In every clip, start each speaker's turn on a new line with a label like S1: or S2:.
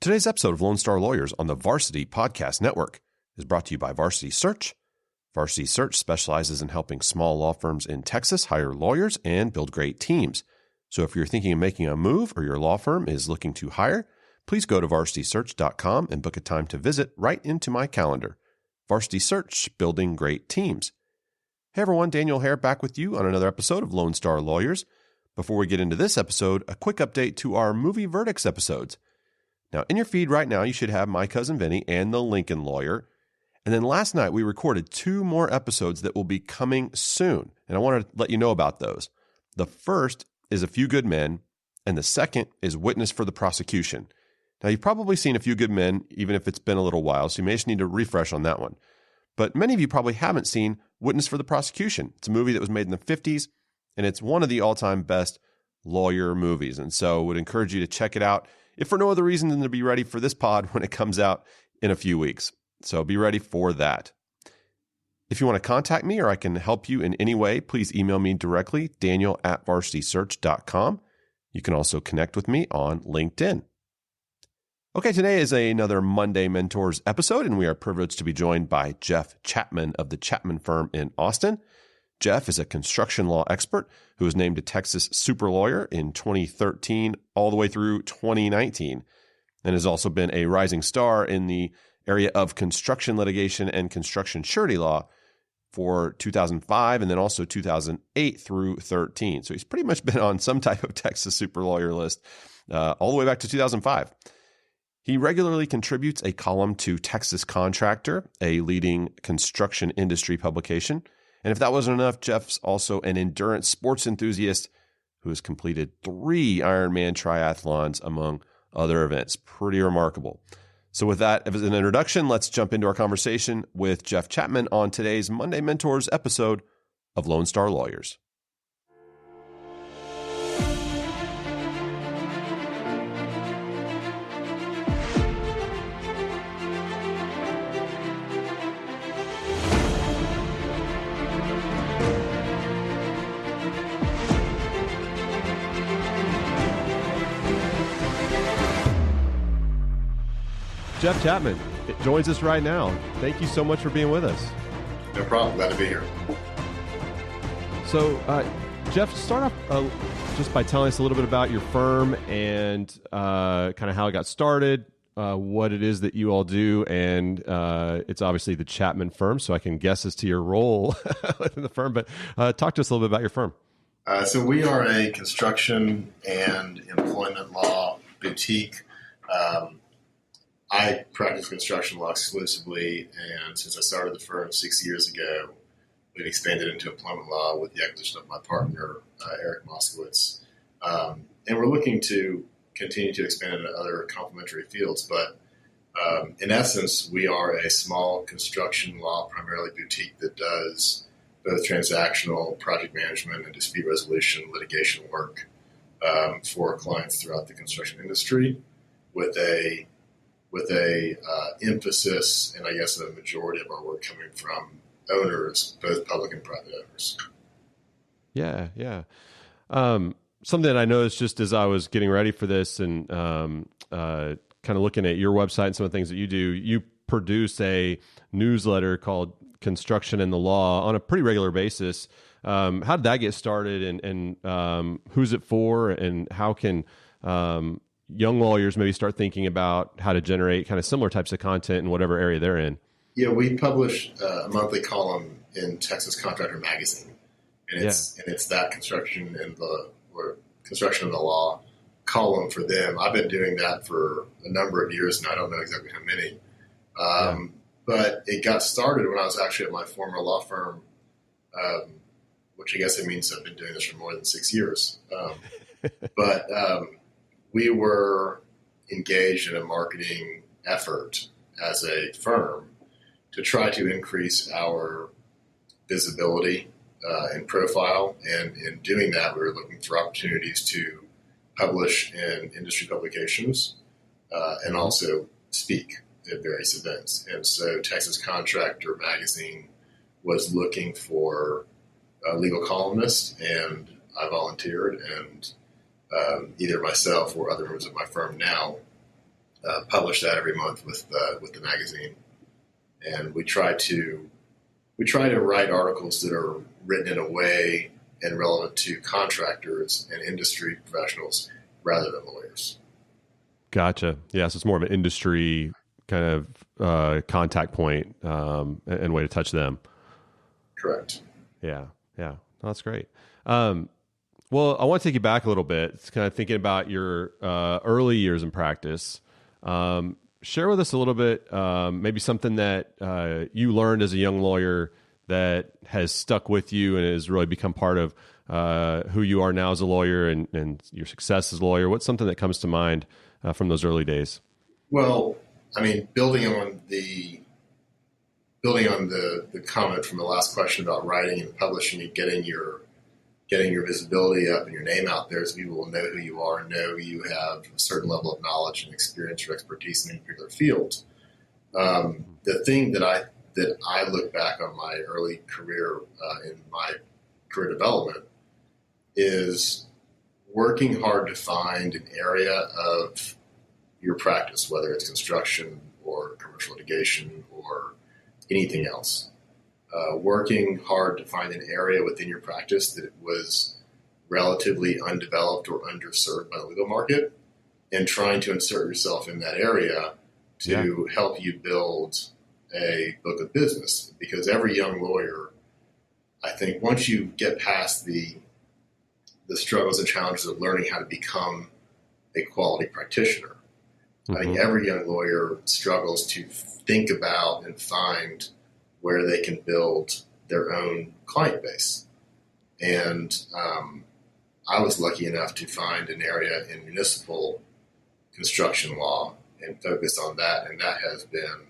S1: Today's episode of Lone Star Lawyers on the Varsity Podcast Network is brought to you by Varsity Search. Varsity Search specializes in helping small law firms in Texas hire lawyers and build great teams. So if you're thinking of making a move or your law firm is looking to hire, please go to varsitysearch.com and book a time to visit right into my calendar. Varsity Search, building great teams. Hey everyone, Daniel Hare back with you on another episode of Lone Star Lawyers. Before we get into this episode, a quick update to our movie verdicts episodes. Now, in your feed right now, you should have My Cousin Vinny and The Lincoln Lawyer. And then last night, we recorded 2 more episodes that will be coming soon. And I want to let you know about those. The first is A Few Good Men, and the second is Witness for the Prosecution. Now, you've probably seen A Few Good Men, even if it's been a little while, so you may just need to refresh on that one. But many of you probably haven't seen Witness for the Prosecution. It's a movie that was made in the 50s, and it's one of the all-time best lawyer movies. And so I would encourage you to check it out, if for no other reason than to be ready for this pod when it comes out in a few weeks. So be ready for that. If you want to contact me or I can help you in any way, please email me directly, daniel@varsitysearch.com. You can also connect with me on LinkedIn. Okay, today is another Monday Mentors episode, and we are privileged to be joined by Jeff Chapman of the Chapman Firm in Austin. Jeff is a construction law expert who was named a Texas super lawyer in 2013 all the way through 2019, and has also been a rising star in the area of construction litigation and construction surety law for 2005 and then also 2008 through 13. So he's pretty much been on some type of Texas super lawyer list all the way back to 2005. He regularly contributes a column to Texas Contractor, a leading construction industry publication. And if that wasn't enough, Jeff's also an endurance sports enthusiast who has completed 3 Ironman triathlons, among other events. Pretty remarkable. So with that as an introduction, let's jump into our conversation with Jeff Chapman on today's Monday Mentors episode of Lone Star Lawyers. Jeff Chapman joins us right now. Thank you so much for being with us.
S2: No problem. Glad to be here.
S1: So, Jeff, start off just by telling us a little bit about your firm and kind of how it got started, what it is that you all do, and it's obviously the Chapman Firm, so I can guess as to your role within the firm. But talk to us a little bit about your firm.
S2: So we are a construction and employment law boutique. I practice construction law exclusively, and since I started the firm 6 years ago, we've expanded into employment law with the acquisition of my partner, Eric Moskowitz. And we're looking to continue to expand into other complementary fields. But in essence, we are a small construction law, primarily boutique, that does both transactional, project management, and dispute resolution litigation work for clients throughout the construction industry with a emphasis, and I guess the majority of our work coming from owners, both public and private owners.
S1: Yeah. Something that I noticed just as I was getting ready for this and kind of looking at your website and some of the things that you do, you produce a newsletter called Construction and the Law on a pretty regular basis. How did that get started, and who's it for, and how can young lawyers maybe start thinking about how to generate kind of similar types of content in whatever area they're in?
S2: Yeah, we publish a monthly column in Texas Contractor magazine, and it's that construction and the law column for them. I've been doing that for a number of years, and I don't know exactly how many. But it got started when I was actually at my former law firm, which I guess it means I've been doing this for more than 6 years. But we were engaged in a marketing effort as a firm to try to increase our visibility and profile. And in doing that, we were looking for opportunities to publish in industry publications and also speak at various events. And so Texas Contractor magazine was looking for a legal columnist, and I volunteered, and either myself or other members of my firm now publish that every month with the magazine, and we try to write articles that are written in a way and relevant to contractors and industry professionals rather than lawyers.
S1: Gotcha. Yeah, so it's more of an industry kind of contact point and way to touch them.
S2: Correct.
S1: Yeah. No, that's great. Well, I want to take you back a little bit. It's kind of thinking about your early years in practice. Share with us a little bit, maybe something that you learned as a young lawyer that has stuck with you and has really become part of who you are now as a lawyer and your success as a lawyer. What's something that comes to mind from those early days?
S2: Well, I mean, building on the comment from the last question about writing and publishing and getting your visibility up and your name out there, so people will know who you are and know you have a certain level of knowledge and experience or expertise in a particular field. The thing that I look back on my early career in my career development is working hard to find an area of your practice, whether it's construction or commercial litigation or anything else. Working hard to find an area within your practice that was relatively undeveloped or underserved by the legal market, and trying to insert yourself in that area to help you build a book of business. Because every young lawyer, I think, once you get past the struggles and challenges of learning how to become a quality practitioner, I think every young lawyer struggles to think about and find where they can build their own client base. And I was lucky enough to find an area in municipal construction law and focus on that. And that has been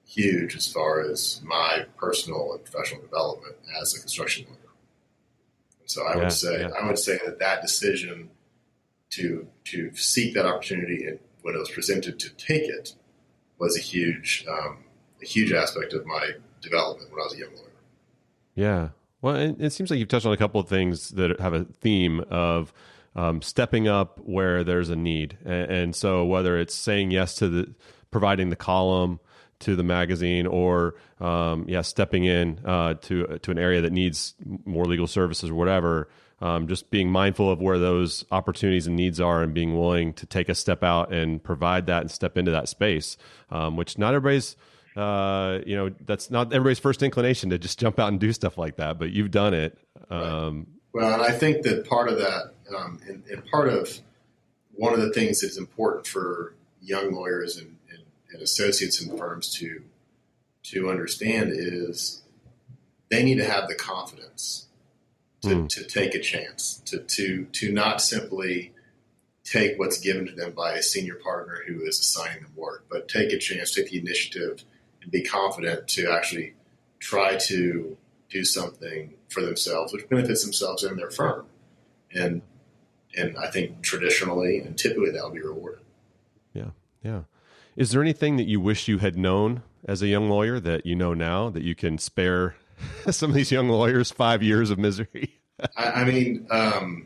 S2: huge as far as my personal and professional development as a construction lawyer. And so I would say that decision to seek that opportunity and when it was presented to take it was a huge aspect of my development when I was a young lawyer.
S1: Yeah. Well, it seems like you've touched on a couple of things that have a theme of stepping up where there's a need. And so whether it's saying yes to providing the column to the magazine or stepping in to an area that needs more legal services or whatever, just being mindful of where those opportunities and needs are and being willing to take a step out and provide that and step into that space, which not everybody's, that's not everybody's first inclination to just jump out and do stuff like that, but you've done it.
S2: Right. Well, and I think that part of that, and part of one of the things that's important for young lawyers and associates in firms to understand is they need to have the confidence to take a chance, to not simply take what's given to them by a senior partner who is assigning them work, but take a chance, take the initiative, and be confident to actually try to do something for themselves, which benefits themselves and their firm. And I think traditionally and typically that will be rewarded.
S1: Yeah. Is there anything that you wish you had known as a young lawyer that you know now that you can spare some of these young lawyers 5 years of misery?
S2: I mean, I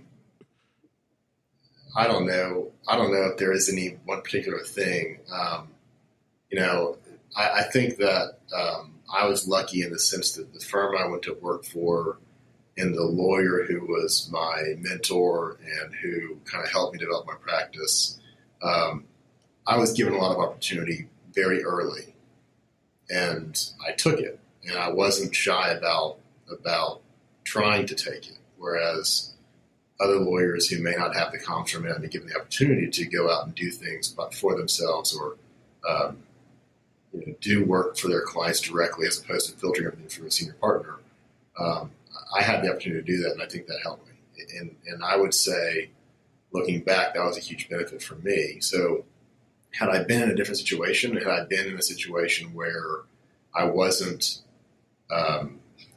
S2: don't know if there is any one particular thing. I think that I was lucky in the sense that the firm I went to work for and the lawyer who was my mentor and who kind of helped me develop my practice, I was given a lot of opportunity very early, and I took it, and I wasn't shy about trying to take it. Whereas other lawyers who may not have the confidence or may not be given the opportunity to go out and do things for themselves or do work for their clients directly as opposed to filtering everything through a senior partner, I had the opportunity to do that, and I think that helped me. And I would say, looking back, that was a huge benefit for me. So had I been in a different situation, had I been in a situation where I wasn't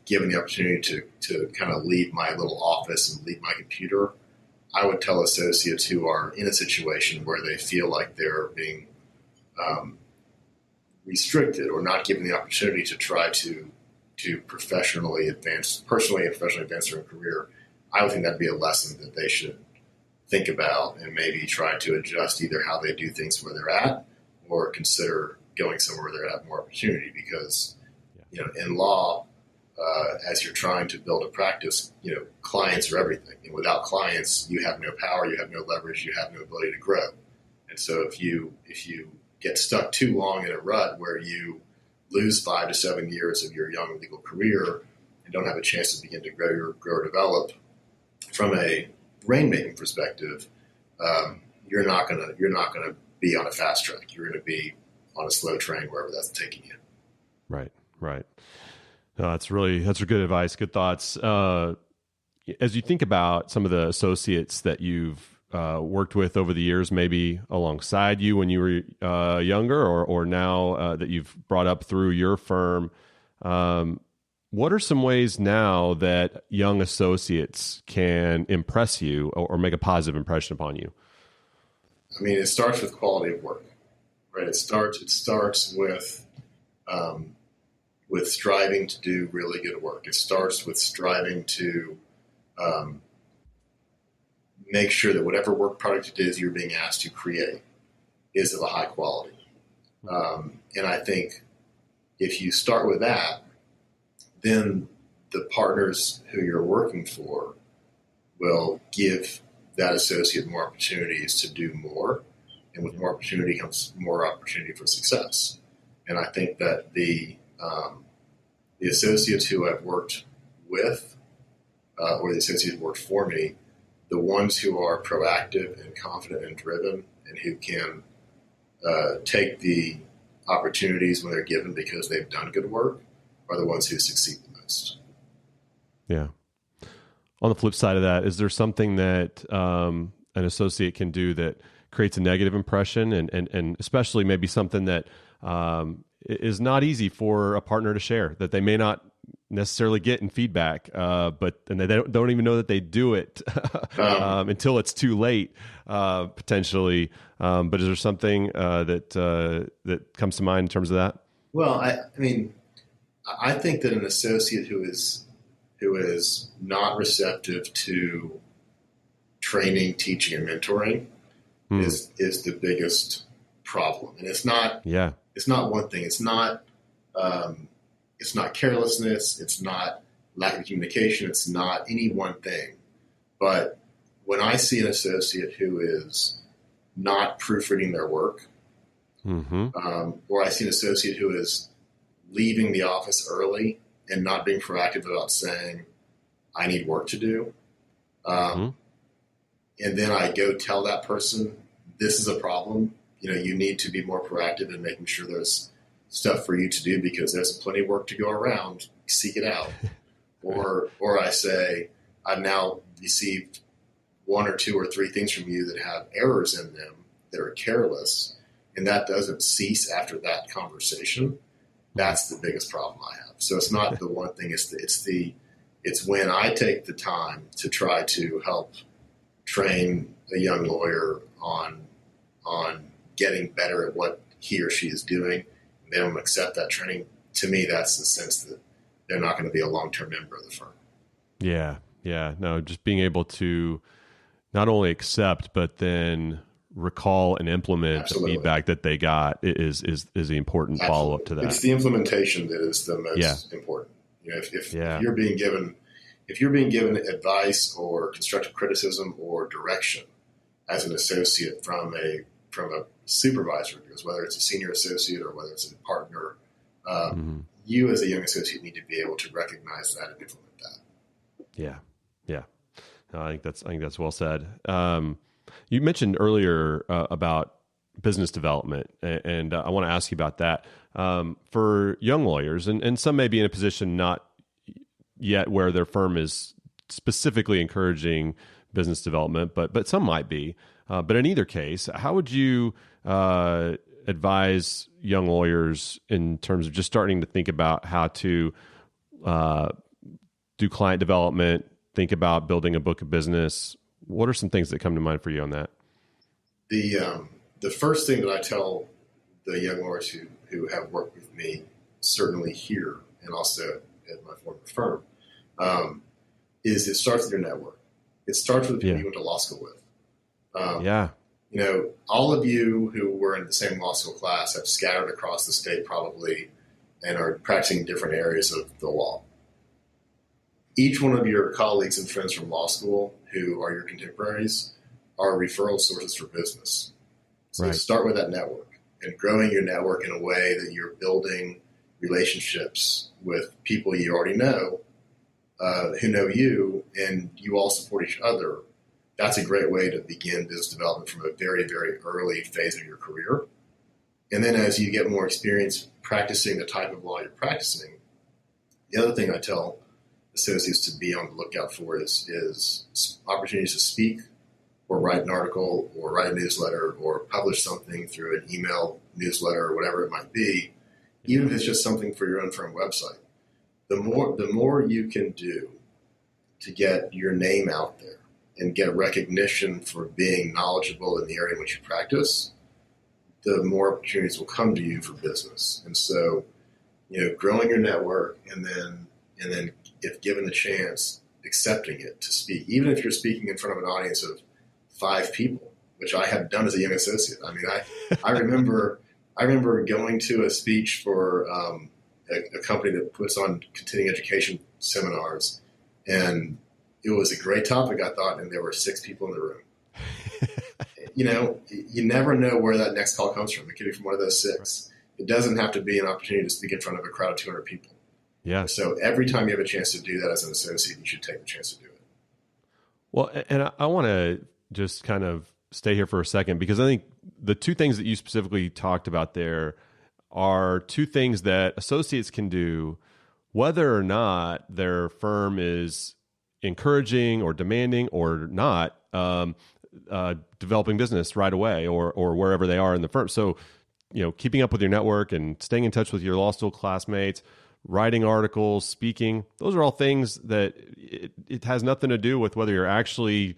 S2: given the opportunity to kind of leave my little office and leave my computer, I would tell associates who are in a situation where they feel like they're being restricted or not given the opportunity to try to personally and professionally advance their career, I would think that'd be a lesson that they should think about and maybe try to adjust either how they do things where they're at or consider going somewhere where they have more opportunity. Because, in law, as you're trying to build a practice, clients are everything. And without clients, you have no power, you have no leverage, you have no ability to grow. And so if you get stuck too long in a rut where you lose 5 to 7 years of your young legal career and don't have a chance to begin to grow or develop from a rainmaking perspective, you're not gonna be on a fast track. You're gonna be on a slow train wherever that's taking you.
S1: Right. No, that's good advice. Good thoughts. As you think about some of the associates that you've worked with over the years, maybe alongside you when you were younger, or now that you've brought up through your firm, what are some ways now that young associates can impress you or make a positive impression upon you?
S2: I mean, it starts with quality of work, right? It starts with striving to do really good work. It starts with striving to make sure that whatever work product it is you're being asked to create is of a high quality. And I think if you start with that, then the partners who you're working for will give that associate more opportunities to do more. And with more opportunity comes more opportunity for success. And I think that the associates who I've worked with, or the associates who worked for me, the ones who are proactive and confident and driven and who can take the opportunities when they're given because they've done good work are the ones who succeed the most.
S1: Yeah. On the flip side of that, is there something that an associate can do that creates a negative impression, and especially maybe something that is not easy for a partner to share, that they may not necessarily get in feedback, and they don't even know that they do it until it's too late, potentially. But is there something that comes to mind in terms of that?
S2: Well, I think that an associate who is not receptive to training, teaching, and mentoring is the biggest problem. And it's not one thing. It's not carelessness. It's not lack of communication. It's not any one thing. But when I see an associate who is not proofreading their work, or I see an associate who is leaving the office early and not being proactive about saying, I need work to do. And then I go tell that person, this is a problem. You need to be more proactive in making sure there's stuff for you to do because there's plenty of work to go around. Seek it out. Or I say, I've now received 1 or 2 or 3 things from you that have errors in them that are careless, and that doesn't cease after that conversation. That's the biggest problem I have. So it's not the one thing. It's when I take the time to try to help train a young lawyer on getting better at what he or she is doing. They don't accept that training. To me, that's the sense that they're not going to be a long-term member of the firm. Yeah.
S1: No, just being able to not only accept, but then recall and implement the feedback that they got is the important follow-up to that.
S2: It's the implementation that is the most important. If you're being given advice or constructive criticism or direction as an associate from a supervisor, because whether it's a senior associate or whether it's a partner, you as a young associate need to be able to recognize that and implement that.
S1: Yeah. No, I think that's well said. You mentioned earlier about business development, and I want to ask you about that. For young lawyers, and some may be in a position not yet where their firm is specifically encouraging business development, but some might be. But in either case, how would you advise young lawyers in terms of just starting to think about how to do client development, think about building a book of business? What are some things that come to mind for you on that?
S2: The first thing that I tell the young lawyers who have worked with me, certainly here and also at my former firm, is it starts with your network. It starts with the people you went to law school with. all of you who were in the same law school class have scattered across the state probably and are practicing different areas of the law. Each one of your colleagues and friends from law school who are your contemporaries are referral sources for business. So Start with that network and growing your network in a way that you're building relationships with people you already know, who know you, and you all support each other. That's a great way to begin business development from a very, very early phase of your career. And then as you get more experience practicing the type of law you're practicing, the other thing I tell associates to be on the lookout for is opportunities to speak or write an article or write a newsletter or publish something through an email newsletter or whatever it might be, even if it's just something for your own firm website. The more you can do to get your name out there and get recognition for being knowledgeable in the area in which you practice, the more opportunities will come to you for business. And so, growing your network and then if given the chance, accepting it to speak, even if you're speaking in front of an audience of 5 people, which I have done as a young associate. I mean, I remember going to a speech for a company that puts on continuing education seminars, and it was a great topic, I thought, and there were 6 people in the room. You never know where that next call comes from. It could be from one of those 6. It doesn't have to be an opportunity to speak in front of a crowd of 200 people.
S1: Yeah.
S2: So every time you have a chance to do that as an associate, you should take the chance to do it.
S1: Well, and I want to just kind of stay here for a second, because I think the 2 things that you specifically talked about there are 2 things that associates can do, whether or not their firm is encouraging or demanding or not, developing business right away or wherever they are in the firm. So, keeping up with your network and staying in touch with your law school classmates, writing articles, speaking, those are all things that it has nothing to do with whether you're actually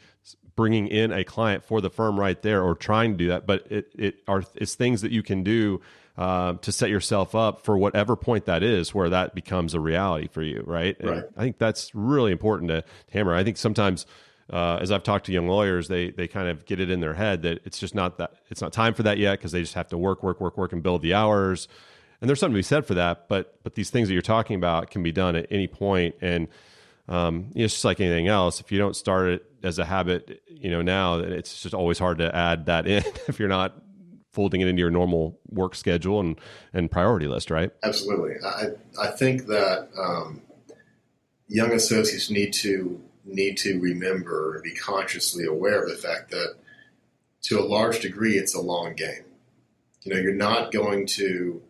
S1: bringing in a client for the firm right there or trying to do that, but it's things that you can do to set yourself up for whatever point that is where that becomes a reality for you, right?
S2: Right.
S1: And I think that's really important to hammer. I think sometimes as I've talked to young lawyers, they kind of get it in their head that it's not time for that yet, because they just have to work and build the hours. And there's something to be said for that, but these things that you're talking about can be done at any point. And it's just like anything else. If you don't start it as a habit, now, it's just always hard to add that in if you're not folding it into your normal work schedule and priority list, right?
S2: Absolutely. I think that young associates need to remember and be consciously aware of the fact that to a large degree, it's a long game. You're not going to,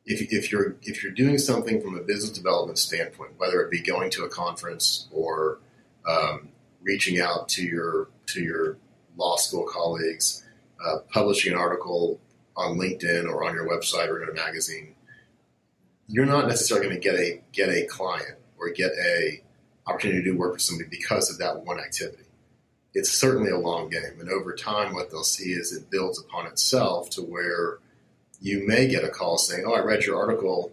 S2: if you're doing something from a business development standpoint, whether it be going to a conference or reaching out to your law school colleagues, publishing an article on LinkedIn or on your website or in a magazine, you're not necessarily going to get a client or get a opportunity to do work for somebody because of that one activity. It's certainly a long game, and over time, what they'll see is it builds upon itself to where you may get a call saying, "Oh, I read your article.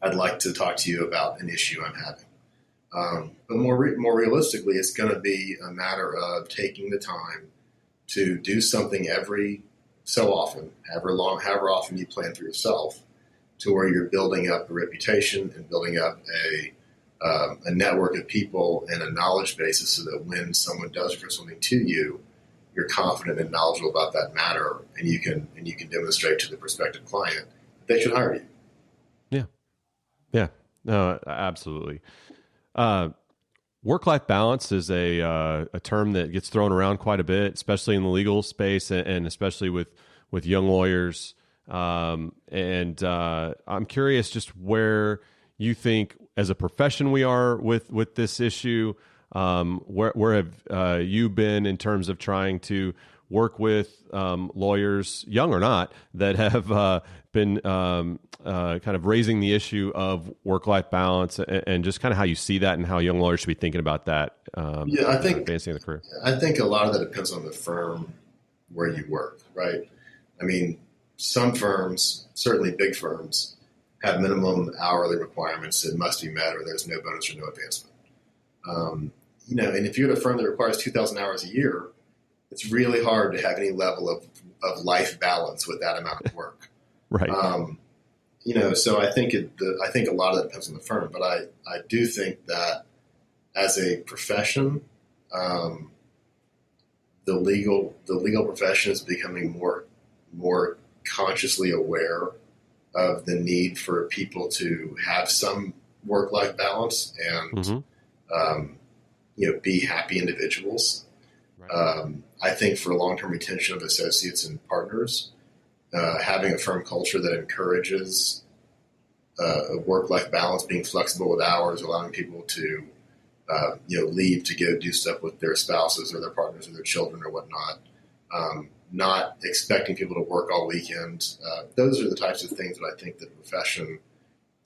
S2: I'd like to talk to you about an issue I'm having." But more realistically, it's going to be a matter of taking the time to do something every so often, however often you plan for yourself, to where you're building up a reputation and building up a network of people and a knowledge basis, so that when someone does refer something to you, you're confident and knowledgeable about that matter, and you can demonstrate to the prospective client that they should hire you.
S1: Yeah, no, absolutely. Work-life balance is a term that gets thrown around quite a bit, especially in the legal space and especially with young lawyers. And I'm curious just where you think as a profession we are with this issue. Where have you been in terms of trying to work with lawyers, young or not, that have been kind of raising the issue of work-life balance and just kind of how you see that and how young lawyers should be thinking about that?
S2: I think
S1: advancing the career.
S2: I think a lot of that depends on the firm where you work, right? I mean, some firms, certainly big firms, have minimum hourly requirements that must be met, or there's no bonus or no advancement. And if you're at a firm that requires 2,000 hours a year, it's really hard to have any level of life balance with that amount of work.
S1: Right.
S2: So I think I think a lot of that depends on the firm, but I do think that as a profession, the legal profession is becoming more consciously aware of the need for people to have some work-life balance and be happy individuals. Right. I think for long-term retention of associates and partners, having a firm culture that encourages a work-life balance, being flexible with hours, allowing people to leave to go do stuff with their spouses or their partners or their children or whatnot, not expecting people to work all weekend. Those are the types of things that I think the profession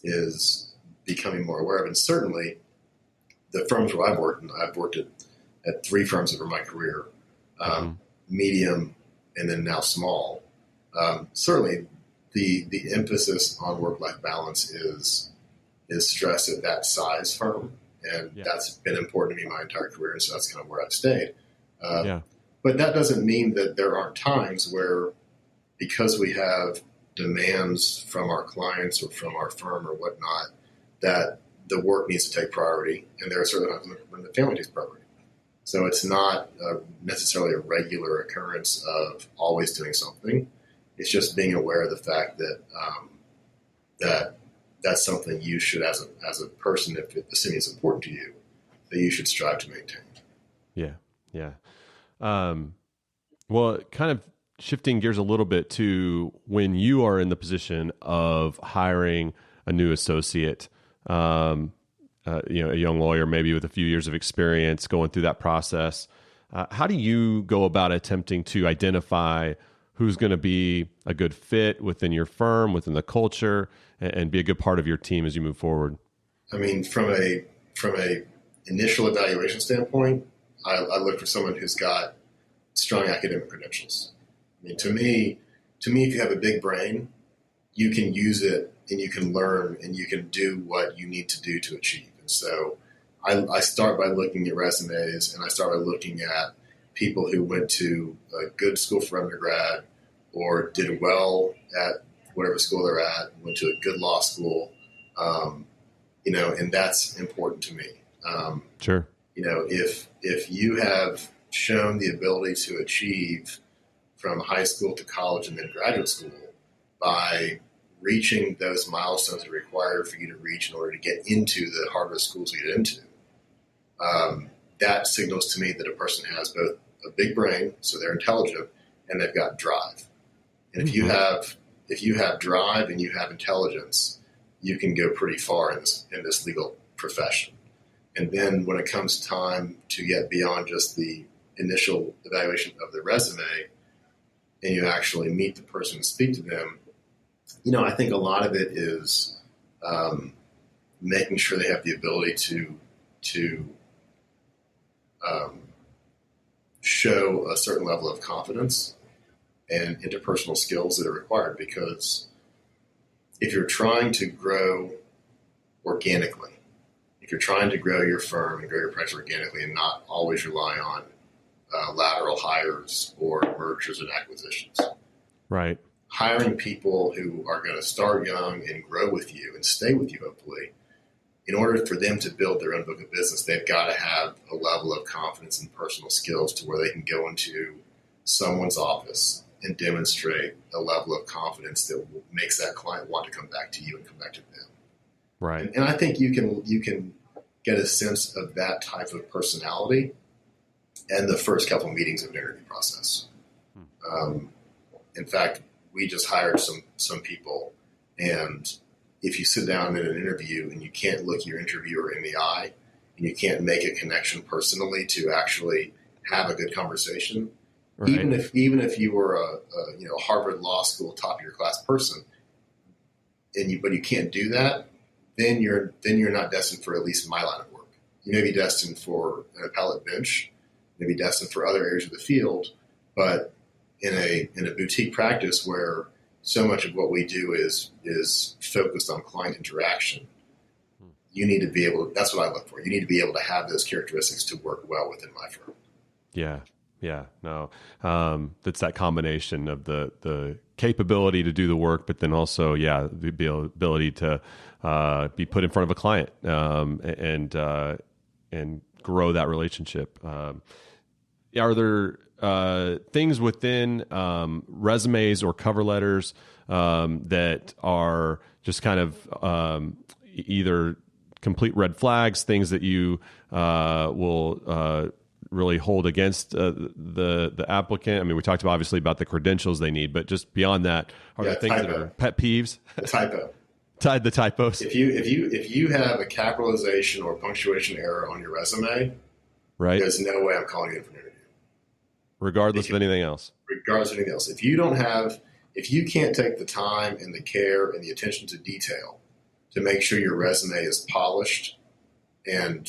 S2: is becoming more aware of. And certainly the firms where I've worked at 3 firms over my career, medium and then now small. Certainly the emphasis on work-life balance is stressed at that size firm. And that's been important to me my entire career. And so that's kind of where I've stayed. But that doesn't mean that there aren't times where, because we have demands from our clients or from our firm or whatnot, that the work needs to take priority. And there are certain times when the family takes priority. So it's not necessarily a regular occurrence of always doing something. It's just being aware of the fact that that's something you should, as a person, if assuming it's important to you, that you should strive to maintain.
S1: Yeah. Well, kind of shifting gears a little bit to when you are in the position of hiring a new associate, a young lawyer, maybe with a few years of experience, going through that process. How do you go about attempting to identify who's going to be a good fit within your firm, within the culture, and be a good part of your team as you move forward?
S2: I mean, from a initial evaluation standpoint, I look for someone who's got strong academic credentials. I mean, to me, if you have a big brain, you can use it and you can learn and you can do what you need to do to achieve. And so I start by looking at resumes, and I start by looking at people who went to a good school for undergrad or did well at whatever school they're at, went to a good law school, and that's important to me.
S1: Sure.
S2: If you have shown the ability to achieve from high school to college and then graduate school by reaching those milestones that are required for you to reach in order to get into the harder schools to get into, that signals to me that a person has both a big brain, so they're intelligent, and they've got drive. And if you have drive and you have intelligence, you can go pretty far in this legal profession. And then when it comes time to get beyond just the initial evaluation of the resume, and you actually meet the person and speak to them, I think a lot of it is making sure they have the ability to show a certain level of confidence and interpersonal skills that are required. Because if you're trying to grow organically, if you're trying to grow your firm and grow your practice organically and not always rely on lateral hires or mergers and acquisitions,
S1: right?
S2: Hiring people who are going to start young and grow with you and stay with you, hopefully, in order for them to build their own book of business, they've got to have a level of confidence and personal skills to where they can go into someone's office and demonstrate a level of confidence that makes that client want to come back to you and come back to them.
S1: Right.
S2: And I think you can get a sense of that type of personality in the first couple of meetings of an interview process. In fact, we just hired some people, and if you sit down in an interview and you can't look your interviewer in the eye and you can't make a connection personally to actually have a good conversation, right. even if you were a Harvard Law School top of your class person, but you can't do that, then you're not destined for at least my line of work. You may be destined for an appellate bench, maybe destined for other areas of the field, but in a boutique practice where so much of what we do is focused on client interaction, you need to be able to, that's what I look for. You need to be able to have those characteristics to work well within my firm.
S1: Yeah. Yeah, no, that's that combination of the capability to do the work, but then also, yeah, the ability to be put in front of a client and grow that relationship. Are there things within resumes or cover letters that are just kind of either complete red flags, things that you will really hold against the applicant? I mean, we talked obviously about the credentials they need, but just beyond that, are there things that are pet peeves?
S2: The typo.
S1: The typos.
S2: If you have a capitalization or punctuation error on your resume,
S1: right,
S2: there's no way I'm calling you in for an interview.
S1: Regardless of anything else.
S2: Regardless of anything else. If you can't take the time and the care and the attention to detail to make sure your resume is polished and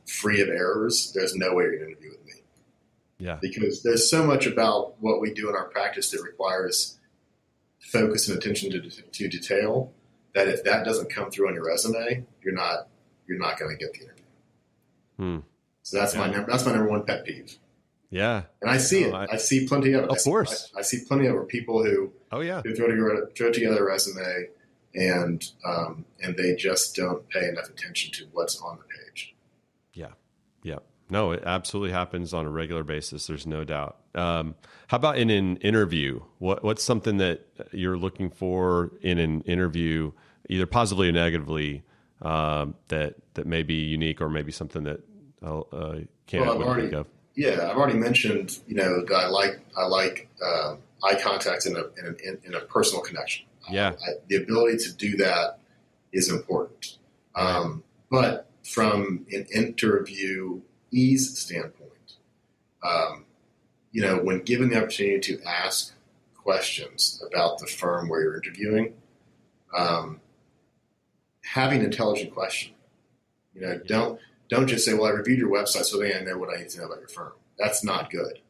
S2: free of errors, there's no way you're going to interview with me.
S1: Yeah.
S2: Because there's so much about what we do in our practice that requires focus and attention to detail that if that doesn't come through on your resume, you're not going to get the interview. So that's my number one pet peeve.
S1: Yeah.
S2: And I see it. I see plenty of it.
S1: Of course.
S2: I see plenty of people who throw together a resume and they just don't pay enough attention to what's on the page.
S1: Yeah. Yeah. No, it absolutely happens on a regular basis. There's no doubt. How about in an interview? What's something that you're looking for in an interview, either positively or negatively, that may be unique or maybe something that can't think of?
S2: Yeah, I've already mentioned, that I like eye contact in a personal connection.
S1: Yeah,
S2: the ability to do that is important. But from an interviewee's standpoint, when given the opportunity to ask questions about the firm where you're interviewing, having an intelligent question. Don't just say, well, I reviewed your website, so then I know what I need to know about your firm. That's not good.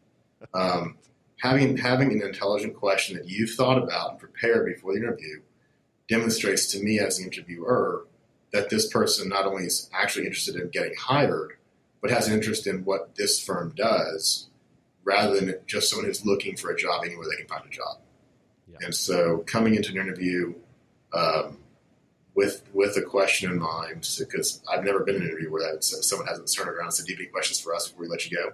S2: Having an intelligent question that you've thought about and prepared before the interview demonstrates to me as the interviewer that this person not only is actually interested in getting hired, but has an interest in what this firm does rather than just someone who's looking for a job anywhere they can find a job. Yeah. And so coming into an interview with a question in mind, because I've never been in an interview where someone hasn't turned around and said, do you have any questions for us before we let you go?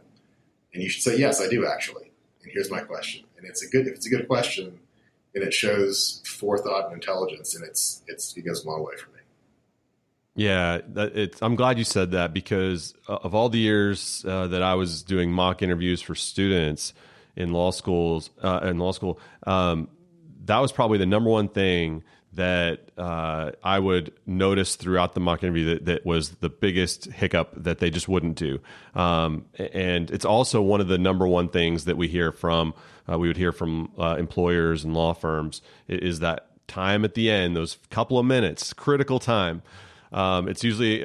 S2: And you should say, yes, I do actually. And here's my question. And if it's a good question, then it shows forethought and intelligence, and it goes a long way for me.
S1: Yeah, I'm glad you said that, because of all the years that I was doing mock interviews for students in law school, that was probably the number one thing that I would notice throughout the mock interview that was the biggest hiccup that they just wouldn't do. And it's also one of the number one things that we would hear from employers and law firms is that time at the end, those couple of minutes, critical time. It's usually,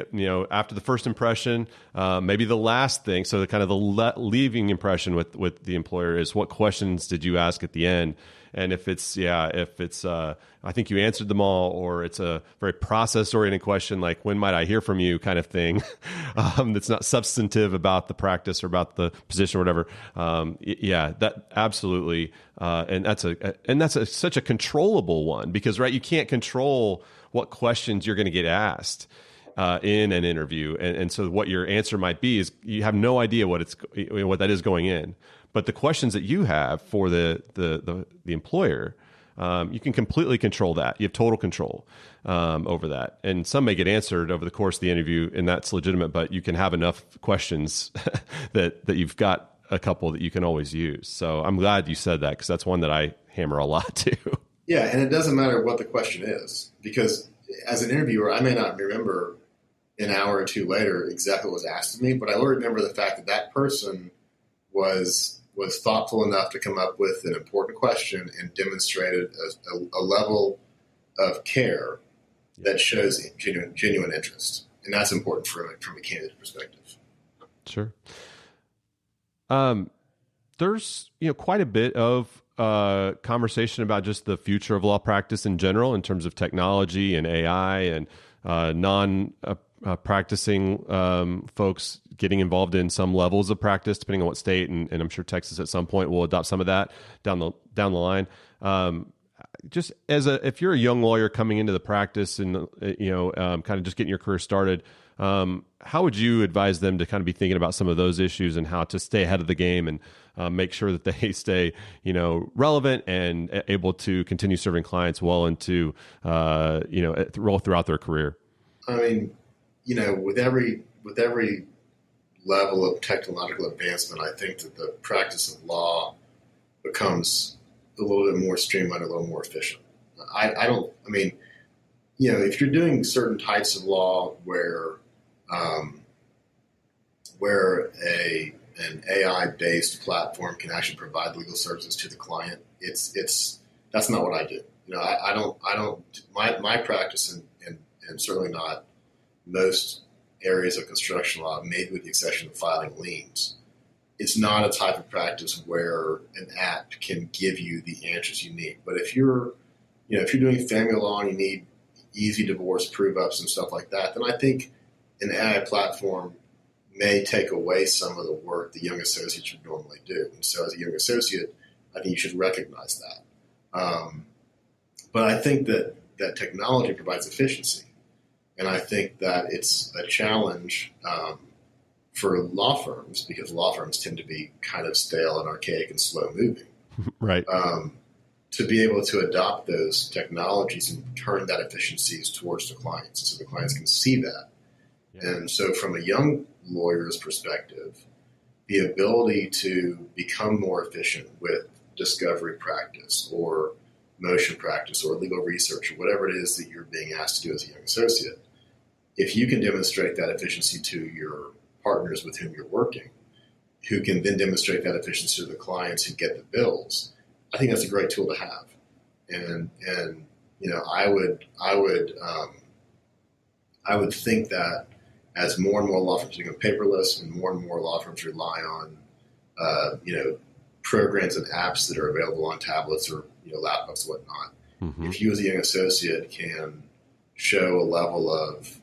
S1: after the first impression, maybe the last thing. So the kind of the leaving impression with the employer is, what questions did you ask at the end? And if it's, I think you answered them all, or it's a very process-oriented question, like, when might I hear from you, kind of thing, that's not substantive about the practice or about the position or whatever. That absolutely, and that's such a controllable one, because, right, you can't control what questions you're going to get asked in an interview, and so what your answer might be is you have no idea what that is going in. But the questions that you have for the employer, you can completely control that. You have total control over that. And some may get answered over the course of the interview, and that's legitimate, but you can have enough questions that you've got a couple that you can always use. So I'm glad you said that, because that's one that I hammer a lot too.
S2: Yeah, and it doesn't matter what the question is, because as an interviewer, I may not remember an hour or two later exactly what was asked of me, but I will remember the fact that person was thoughtful enough to come up with an important question and demonstrated a level of care that shows genuine interest. And that's important from a candidate perspective.
S1: Sure. There's quite a bit of conversation about just the future of law practice in general, in terms of technology and AI and practicing folks getting involved in some levels of practice, depending on what state, and I'm sure Texas at some point will adopt some of that down the line. Just if you're a young lawyer coming into the practice and kind of just getting your career started, how would you advise them to kind of be thinking about some of those issues and how to stay ahead of the game and make sure that they stay relevant and able to continue serving clients well into throughout their career?
S2: I mean, with every level of technological advancement, I think that the practice of law becomes a little bit more streamlined, a little more efficient. If you're doing certain types of law where an AI-based platform can actually provide legal services to the client, that's not what I do. My practice and certainly not most areas of construction law, maybe with the exception of filing liens. It's not a type of practice where an app can give you the answers you need. But if you're doing family law and you need easy divorce prove-ups and stuff like that, then I think an AI platform may take away some of the work the young associates would normally do. And so as a young associate, I think you should recognize that. But I think that technology provides efficiency. And I think that it's a challenge for law firms, because law firms tend to be kind of stale and archaic and slow moving.
S1: Right.
S2: To be able to adopt those technologies and turn that efficiencies towards the clients so the clients can see that. Yeah. And so from a young lawyer's perspective, the ability to become more efficient with discovery practice or motion practice or legal research or whatever it is that you're being asked to do as a young associate, if you can demonstrate that efficiency to your partners with whom you're working, who can then demonstrate that efficiency to the clients who get the bills, I think that's a great tool to have. And I would think that as more and more law firms become paperless and more law firms rely on programs and apps that are available on tablets or laptops and whatnot, mm-hmm. If you as a young associate can show a level of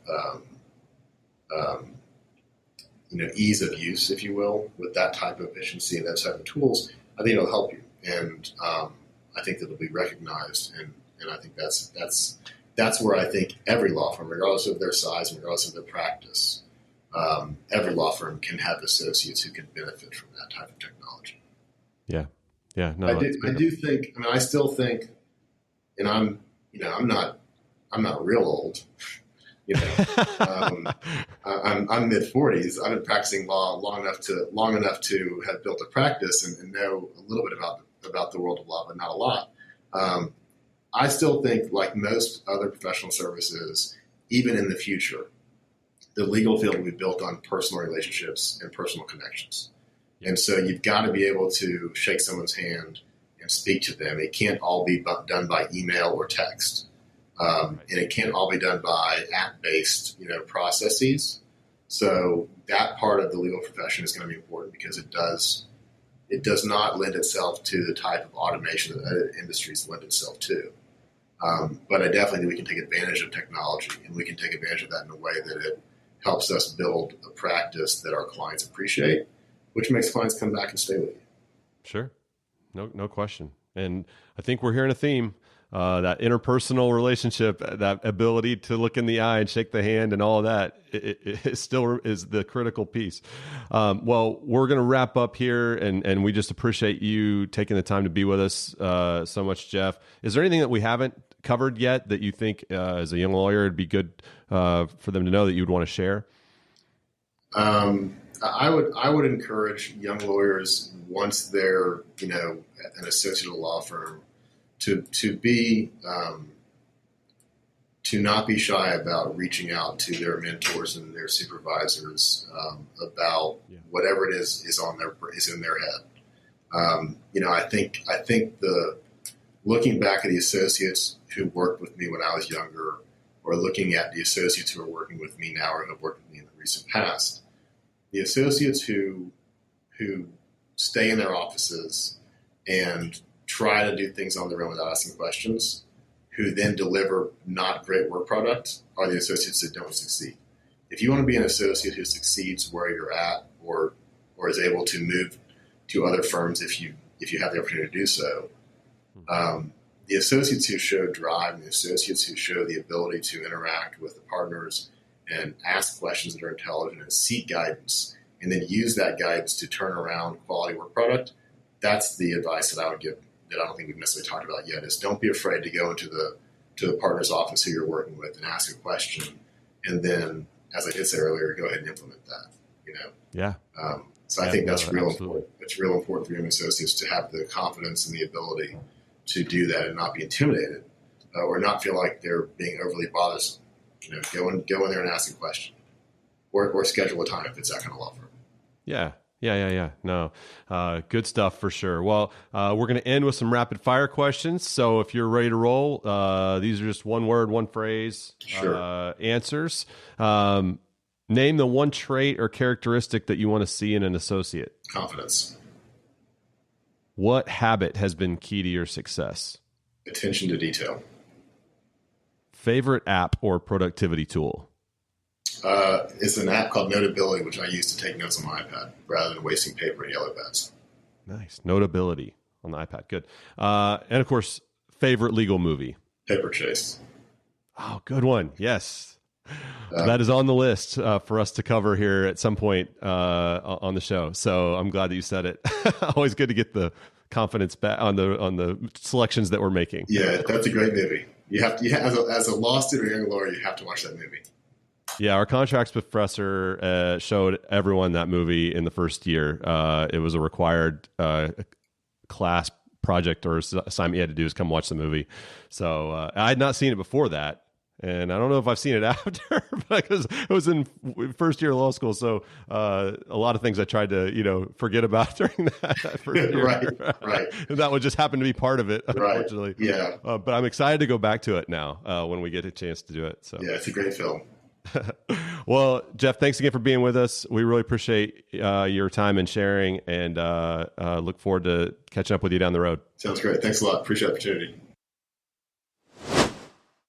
S2: ease of use, if you will, with that type of efficiency and that type of tools, I think it'll help you. And I think that it'll be recognized. And I think that's where I think every law firm, regardless of their size and regardless of their practice, every law firm can have associates who can benefit from that type of technology.
S1: Yeah. Yeah. No,
S2: I still think, and I'm not real old. I'm mid-40s. I've been practicing law long enough to have built a practice and know a little bit about the world of law, but not a lot. I still think, like most other professional services, even in the future, the legal field will be built on personal relationships and personal connections. And so you've got to be able to shake someone's hand and speak to them. It can't all be done by email or text. And it can't all be done by app-based, processes. So that part of the legal profession is going to be important because it does not lend itself to the type of automation that other industries lend itself to. But I definitely think we can take advantage of technology, and we can take advantage of that in a way that it helps us build a practice that our clients appreciate, which makes clients come back and stay with you.
S1: Sure. No question. And I think we're hearing a theme. That interpersonal relationship, that ability to look in the eye and shake the hand and all of that, it still is the critical piece. Well, we're going to wrap up here, and we just appreciate you taking the time to be with us so much, Jeff. Is there anything that we haven't covered yet that you think as a young lawyer it'd be good for them to know that you would want to share?
S2: I would encourage young lawyers, once they're an associate of a law firm, to not be shy about reaching out to their mentors and their supervisors about whatever it is in their head. I think looking back at the associates who worked with me when I was younger, or looking at the associates who are working with me now or have worked with me in the recent past, the associates who stay in their offices and try to do things on their own without asking questions, who then deliver not great work product, are the associates that don't succeed. if you want to be an associate who succeeds where you're at, or is able to move to other firms if you have the opportunity to do so, the associates who show drive and the associates who show the ability to interact with the partners and ask questions that are intelligent and seek guidance, and then use that guidance to turn around quality work product, that's the advice that I would give, that I don't think we've necessarily talked about yet, is don't be afraid to go into the partner's office who you're working with and ask a question. And then, as I did say earlier, go ahead and implement that,
S1: Yeah.
S2: So I think that's real important. It's real important for young associates to have the confidence and the ability to do that and not be intimidated or not feel like they're being overly bothersome. Go in there and ask a question, or schedule a time if it's that kind of law firm.
S1: Yeah. No, good stuff for sure. Well, we're going to end with some rapid fire questions. So if you're ready to roll, these are just one word, one phrase answers. Name the one trait or characteristic that you want to see in an associate.
S2: Confidence.
S1: What habit has been key to your success?
S2: Attention to detail.
S1: Favorite app or productivity tool?
S2: It's an app called Notability, which I use to take notes on my iPad rather than wasting paper and yellow pads.
S1: Nice. Notability on the iPad. Good. And of course, favorite legal movie?
S2: Paper Chase.
S1: Oh, good one. Yes. That is on the list for us to cover here at some point on the show. So I'm glad that you said it. Always good to get the confidence back on the selections that we're making.
S2: Yeah, that's a great movie. You have to, as a law student or young lawyer, you have to watch that movie. Yeah, our contracts professor showed everyone that movie in the first year. It was a required class project or assignment you had to do is come watch the movie. So I had not seen it before that. And I don't know if I've seen it after, because it was in first year of law school. So a lot of things I tried to, forget about during that first year. Right. And that would just happen to be part of it, unfortunately. Right. Yeah.
S1: But I'm excited to go back to it now when we get a chance to do it. So
S2: yeah, it's a great film.
S1: Well, Jeff, thanks again for being with us. We really appreciate your time and sharing, and look forward to catching up with you down the road.
S2: Sounds great. Thanks a lot. Appreciate the opportunity.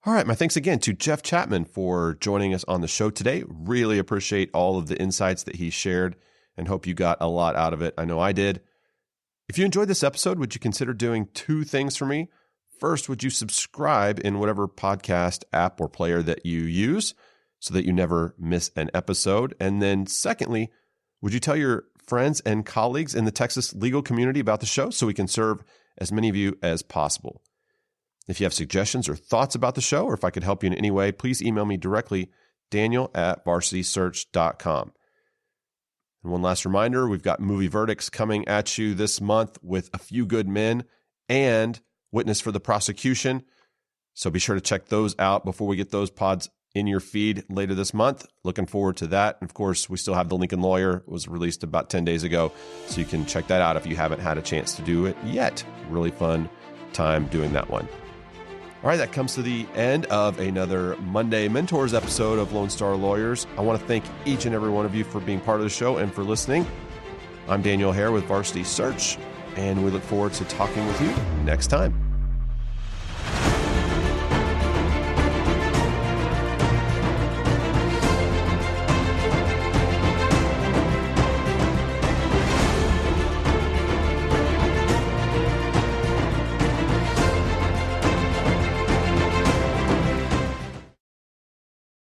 S1: All right. My thanks again to Jeff Chapman for joining us on the show today. Really appreciate all of the insights that he shared and hope you got a lot out of it. I know I did. If you enjoyed this episode, would you consider doing two things for me? First, would you subscribe in whatever podcast app or player that you use so that you never miss an episode? And then secondly, would you tell your friends and colleagues in the Texas legal community about the show so we can serve as many of you as possible? If you have suggestions or thoughts about the show, or if I could help you in any way, please email me directly, daniel@varsitysearch.com. And one last reminder, we've got movie verdicts coming at you this month with A Few Good Men and Witness for the Prosecution. So be sure to check those out before we get those pods in your feed later this month. Looking forward to that. And of course, we still have The Lincoln Lawyer. It was released about 10 days ago. So you can check that out if you haven't had a chance to do it yet. Really fun time doing that one. All right, that comes to the end of another Monday Mentors episode of Lone Star Lawyers. I want to thank each and every one of you for being part of the show and for listening. I'm Daniel Hare with Varsity Search, and we look forward to talking with you next time.